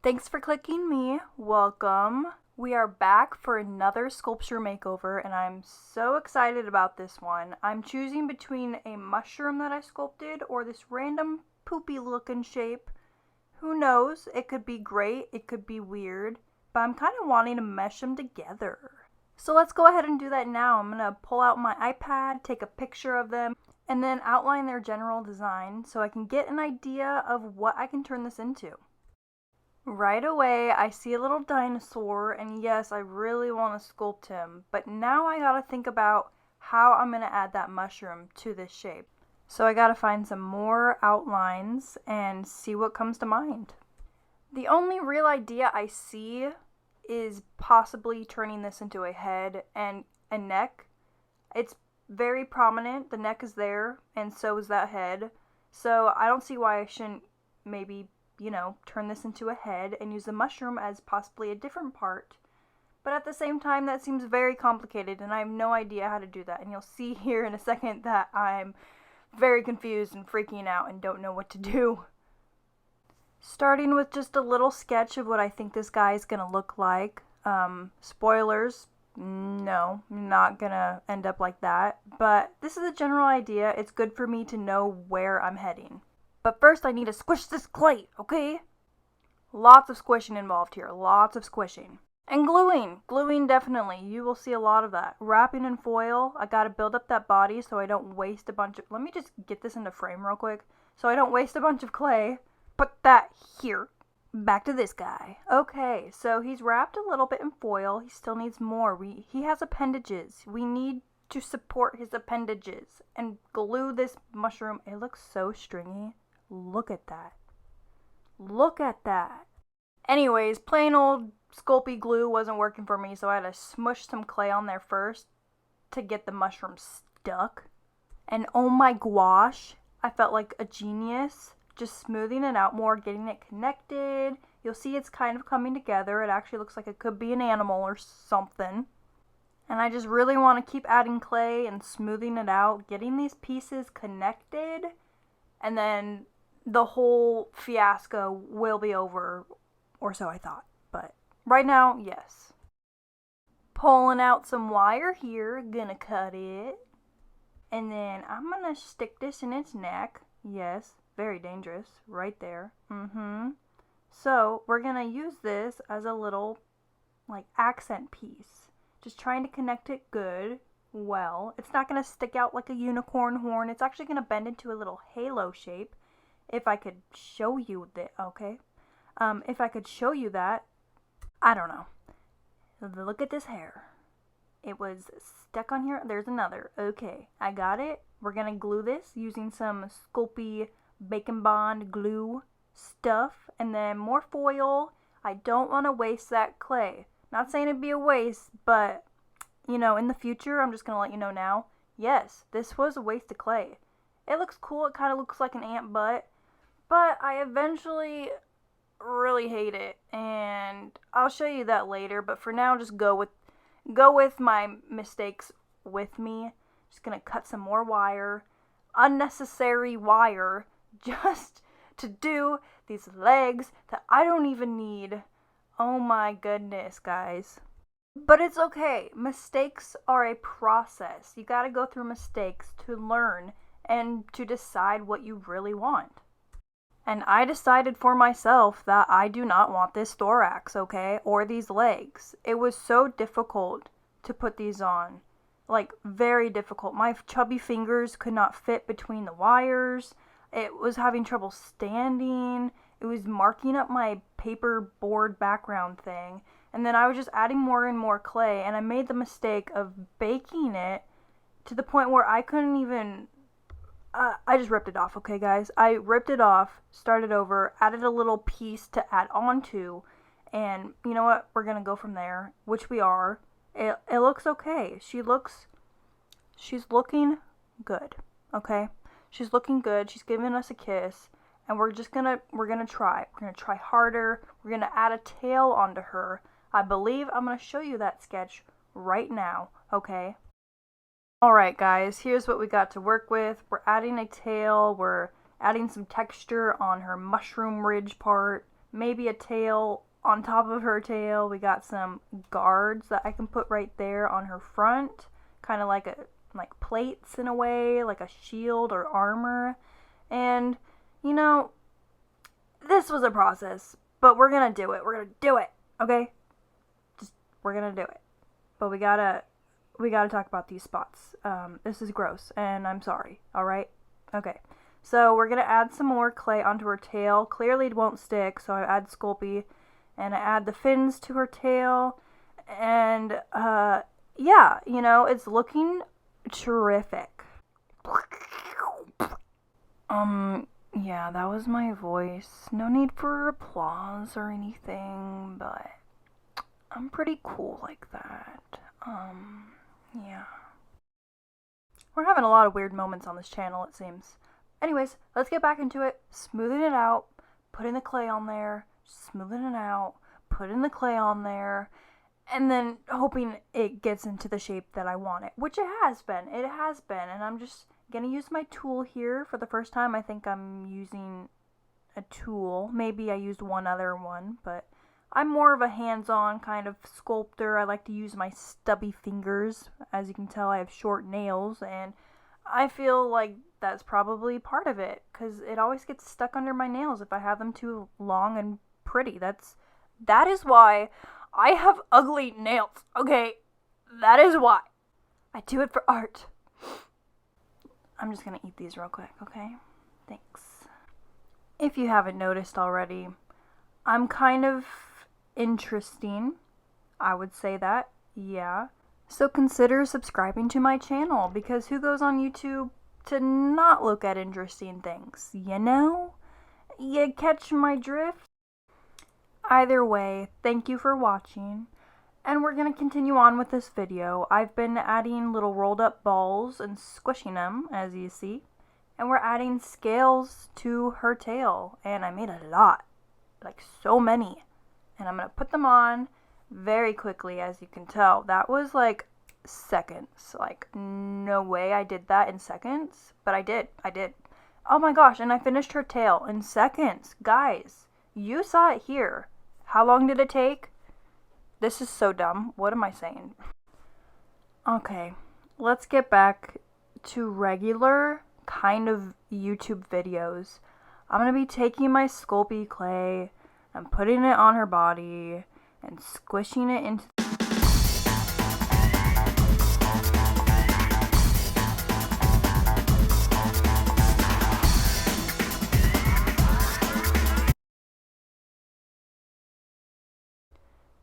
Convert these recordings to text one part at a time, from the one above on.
Thanks for clicking me. Welcome. We are back for another sculpture makeover, and I'm so excited about this one. I'm choosing between a mushroom that I sculpted or this random poopy looking shape. Who knows? It could be great, it could be weird, but I'm kind of wanting to mesh them together. So let's go ahead and do that now. I'm going to pull out my iPad, take a picture of them, and then outline their general design so I can get an idea of what I can turn this into. Right away, I see a little dinosaur, and yes, I really want to sculpt him, but now I gotta think about how I'm gonna add that mushroom to this shape. So I gotta find some more outlines and see what comes to mind. The only real idea I see is possibly turning this into a head and a neck. It's very prominent, the neck is there, and so is that head, so I don't see why I shouldn't maybe turn this into a head and use the mushroom as possibly a different part. But at the same time, that seems very complicated and I have no idea how to do that. And you'll see here in a second that I'm very confused and freaking out and don't know what to do. Starting with just a little sketch of what I think this guy is going to look like. Spoilers, no, not going to end up like that. But this is a general idea. It's good for me to know where I'm heading. But first I need to squish this clay, okay? Lots of squishing involved here, lots of squishing. And gluing, gluing definitely, you will see a lot of that. Wrapping in foil, I gotta build up that body so I don't waste a bunch of, let me just get this into frame real quick, so I don't waste a bunch of clay. Put that here. Back to this guy. Okay, so he's wrapped a little bit in foil, he still needs more. He has appendages, we need to support his appendages. And glue this mushroom, it looks so stringy. Look at that. Look at that. Anyways, plain old Sculpey glue wasn't working for me, so I had to smush some clay on there first to get the mushroom stuck. And oh my gosh, I felt like a genius. Just smoothing it out more, getting it connected. You'll see it's kind of coming together. It actually looks like it could be an animal or something. And I just really want to keep adding clay and smoothing it out, getting these pieces connected, and then the whole fiasco will be over, or so I thought. But right now, yes. Pulling out some wire here, gonna cut it. And then I'm gonna stick this in its neck. Yes, very dangerous, right there. So we're gonna use this as a little, accent piece. Just trying to connect it good, well. It's not gonna stick out like a unicorn horn. It's actually gonna bend into a little halo shape. If I could show you that, okay? If I could show you that, I don't know. Look at this hair. It was stuck on here. There's another. Okay, I got it. We're gonna glue this using some Sculpey Bacon Bond glue stuff. And then more foil. I don't want to waste that clay. Not saying it'd be a waste, but, in the future, I'm just gonna let you know now. Yes, this was a waste of clay. It looks cool. It kind of looks like an ant butt. But I eventually really hate it, and I'll show you that later, but for now just go with my mistakes with me. Just gonna cut some more wire, unnecessary wire, just to do these legs that I don't even need. Oh my goodness, guys. But it's okay. Mistakes are a process. You gotta go through mistakes to learn and to decide what you really want. And I decided for myself that I do not want this thorax, okay? Or these legs. It was so difficult to put these on. Very difficult. My chubby fingers could not fit between the wires. It was having trouble standing. It was marking up my paper board background thing. And then I was just adding more and more clay. And I made the mistake of baking it to the point where I couldn't even... I just ripped it off, okay, guys? I ripped it off, started over, added a little piece to add onto, and you know what? We're gonna go from there, which we are. It looks okay. She's looking good, okay? She's looking good. She's giving us a kiss, and we're gonna try. We're gonna try harder. We're gonna add a tail onto her. I believe I'm gonna show you that sketch right now, okay? Alright guys, here's what we got to work with. We're adding a tail, we're adding some texture on her mushroom ridge part, maybe a tail on top of her tail. We got some guards that I can put right there on her front, kind of like plates in a way, like a shield or armor. And you know, this was a process, but we're gonna do it. We're gonna do it, okay? We're gonna do it. But we gotta talk about these spots. This is gross, and I'm sorry. All right, okay. So we're gonna add some more clay onto her tail. Clearly, it won't stick, so I add Sculpey, and I add the fins to her tail, and yeah, you know, it's looking terrific. Yeah, that was my voice. No need for applause or anything, but I'm pretty cool like that. Yeah. We're having a lot of weird moments on this channel, it seems. Anyways, let's get back into it. Smoothing it out, putting the clay on there, smoothing it out, putting the clay on there, and then hoping it gets into the shape that I want it, which it has been. It has been, and I'm just gonna use my tool here for the first time. I think I'm using a tool. Maybe I used one other one, but I'm more of a hands-on kind of sculptor. I like to use my stubby fingers. As you can tell, I have short nails, and I feel like that's probably part of it, because it always gets stuck under my nails if I have them too long and pretty. That is why I have ugly nails, okay? That is why. I do it for art. I'm just gonna eat these real quick, okay? Thanks. If you haven't noticed already, I'm kind of interesting. I would say that, yeah. So consider subscribing to my channel, because who goes on YouTube to not look at interesting things, you know? You catch my drift? Either way, thank you for watching, and we're going to continue on with this video. I've been adding little rolled up balls and squishing them, as you see, and we're adding scales to her tail, and I made a lot, like so many, and I'm going to put them on very quickly. As you can tell, that was like seconds. Like, no way I did that in seconds, but I did. Oh my gosh, and I finished her tail in seconds. Guys, you saw it here. How long did it take? This is so dumb. What am I saying? Okay, let's get back to regular kind of YouTube videos. I'm going to be taking my Sculpey clay and putting it on her body and squishing it into...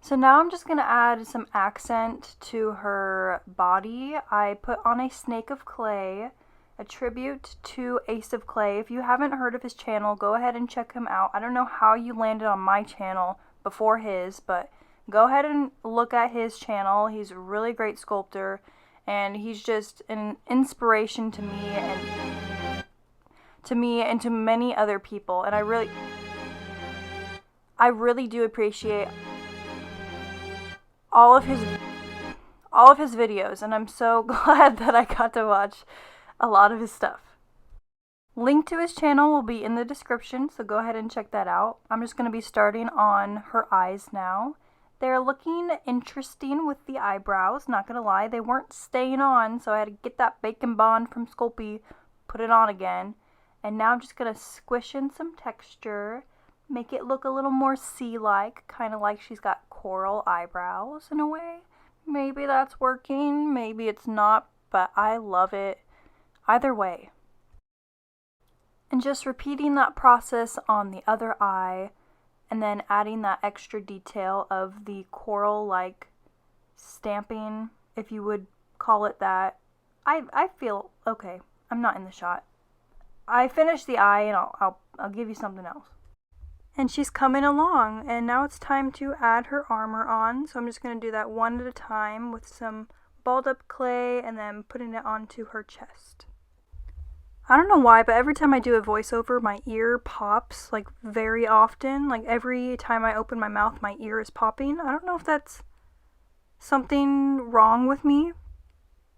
So now I'm just going to add some accent to her body. I put on a snake of clay, a tribute to Ace of Clay. If you haven't heard of his channel, go ahead and check him out. I don't know how you landed on my channel before his, but go ahead and look at his channel. He's a really great sculptor, and he's just an inspiration to me and to many other people. And I really do appreciate all of his videos, and I'm so glad that I got to watch a lot of his stuff. Link to his channel will be in the description, so go ahead and check that out. I'm just going to be starting on her eyes now. They're looking interesting with the eyebrows, not going to lie. They weren't staying on, so I had to get that Bacon Bond from Sculpey, put it on again. And now I'm just going to squish in some texture, make it look a little more sea-like, kind of like she's got coral eyebrows in a way. Maybe that's working, maybe it's not, but I love it either way. And just repeating that process on the other eye, and then adding that extra detail of the coral-like stamping, if you would call it that. I feel okay. I'm not in the shot. I finished the eye, and I'll give you something else. And she's coming along, and now it's time to add her armor on. So I'm just going to do that one at a time with some balled up clay and then putting it onto her chest. I don't know why, but every time I do a voiceover, my ear pops, like, very often. Like, every time I open my mouth, my ear is popping. I don't know if that's something wrong with me.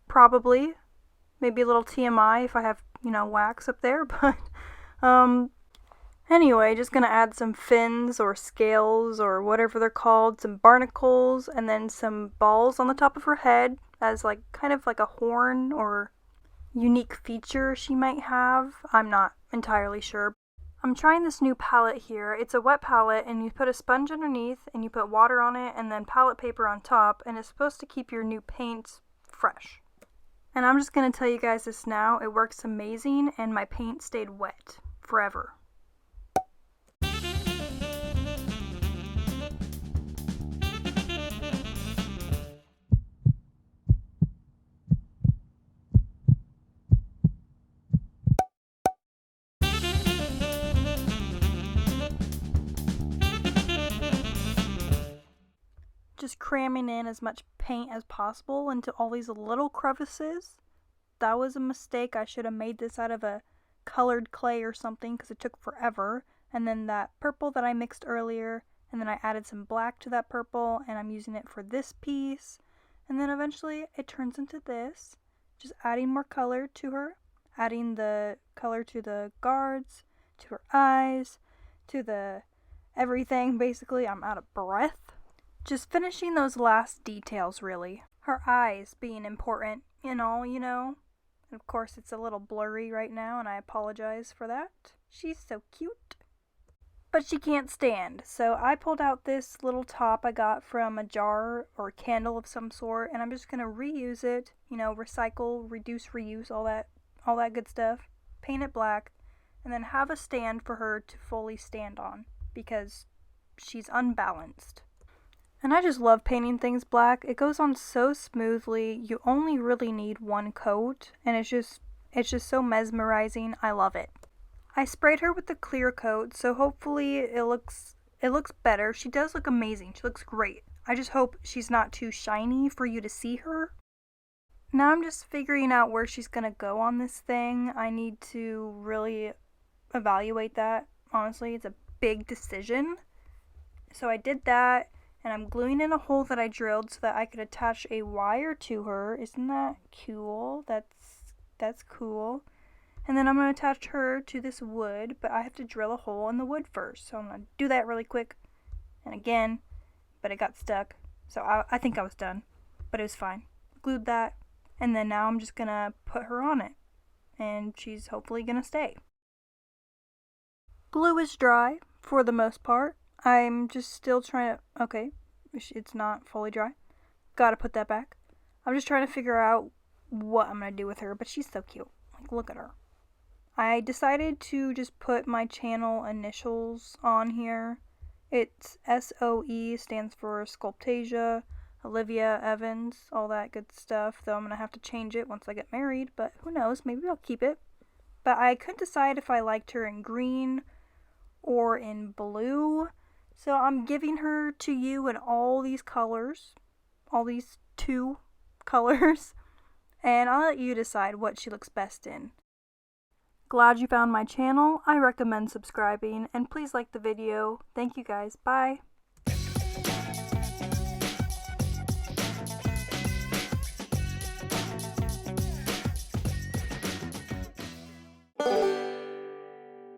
Probably. Maybe a little TMI if I have, you know, wax up there, but, Anyway, just gonna add some fins or scales or whatever they're called, some barnacles, and then some balls on the top of her head as like kind of like a horn or unique feature she might have. I'm not entirely sure. I'm trying this new palette here. It's a wet palette and you put a sponge underneath and you put water on it and then palette paper on top, and it's supposed to keep your new paint fresh. And I'm just gonna tell you guys this now, it works amazing and my paint stayed wet forever. Just cramming in as much paint as possible into all these little crevices. That was a mistake. I should have made this out of a colored clay or something because it took forever. And then that purple that I mixed earlier, and then I added some black to that purple, and I'm using it for this piece. And then eventually it turns into this. Just adding more color to her, adding the color to the guards, to her eyes, to the everything. Basically, I'm out of breath. Just finishing those last details, really. Her eyes being important and all, you know. And of course, it's a little blurry right now, and I apologize for that. She's so cute. But she can't stand, so I pulled out this little top I got from a jar or a candle of some sort, and I'm just going to reuse it, you know, recycle, reduce, reuse, all that good stuff. Paint it black, and then have a stand for her to fully stand on, because she's unbalanced. And I just love painting things black. It goes on so smoothly. You only really need one coat, and it's just so mesmerizing. I love it. I sprayed her with the clear coat, so hopefully it looks better. She does look amazing. She looks great. I just hope she's not too shiny for you to see her. Now I'm just figuring out where she's gonna go on this thing. I need to really evaluate that. Honestly, it's a big decision. So I did that. And I'm gluing in a hole that I drilled so that I could attach a wire to her. Isn't that cool? That's cool. And then I'm going to attach her to this wood, but I have to drill a hole in the wood first. So I'm going to do that really quick. And again, but it got stuck. So I think I was done, but it was fine. Glued that, and then now I'm just going to put her on it. And she's hopefully going to stay. Glue is dry for the most part. I'm just still trying to, okay, it's not fully dry. Gotta put that back. I'm just trying to figure out what I'm gonna do with her, but she's so cute. Like, look at her. I decided to just put my channel initials on here. It's SOE, stands for Sculptasia, Olivia Evans, all that good stuff, though I'm gonna have to change it once I get married, but who knows, maybe I'll keep it. But I couldn't decide if I liked her in green or in blue. So I'm giving her to you in all these colors, all these 2 colors, and I'll let you decide what she looks best in. Glad you found my channel. I recommend subscribing, and please like the video. Thank you guys. Bye.